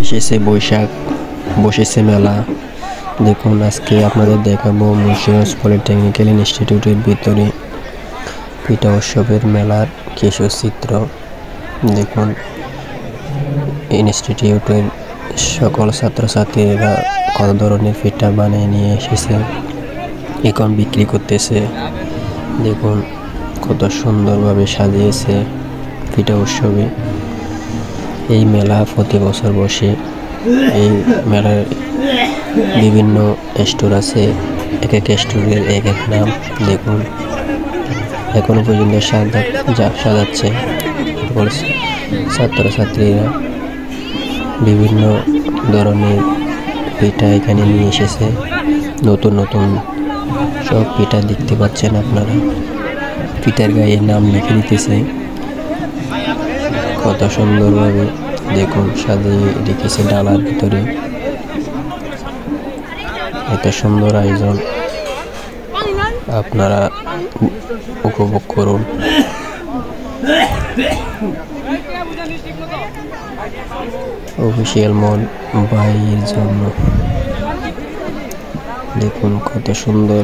এসেছে বৈশাখ, বসেছে মেলা। দেখুন আজকে আপনাদের দেখাবো মুন্সিগঞ্জ পলিটেকনিক্যাল ইনস্টিটিউটের ভিতরে পিঠা উৎসবের মেলার কিছু চিত্র। দেখুন ইনস্টিটিউটের সকল ছাত্রছাত্রীরা কত ধরনের পিঠা বানিয়ে নিয়ে এসেছে, এখন বিক্রি করতেছে। দেখুন কত সুন্দরভাবে সাজিয়েছে পিঠা উৎসবে। এই মেলা প্রতি বছর বসে। এই মেলার বিভিন্ন স্টোর আছে, এক এক স্টোরের এক এক নাম। দেখুন এখনো পর্যন্ত সাজাচ্ছে ছাত্রছাত্রীরা। বিভিন্ন ধরনের পিঠা এখানে নিয়ে এসেছে, নতুন নতুন সব পিঠা দেখতে পাচ্ছেন আপনারা। পিঠার গায়ে নাম লিখে দিতেছে কত সুন্দরভাবে। দেখুন সাজিয়ে রেখেছে ডালার ভিতরে। এত সুন্দর আয়োজন, আপনারা উপভোগ করুন। অফিসিয়াল মল বাইয়ের জন্য দেখুন কত সুন্দর।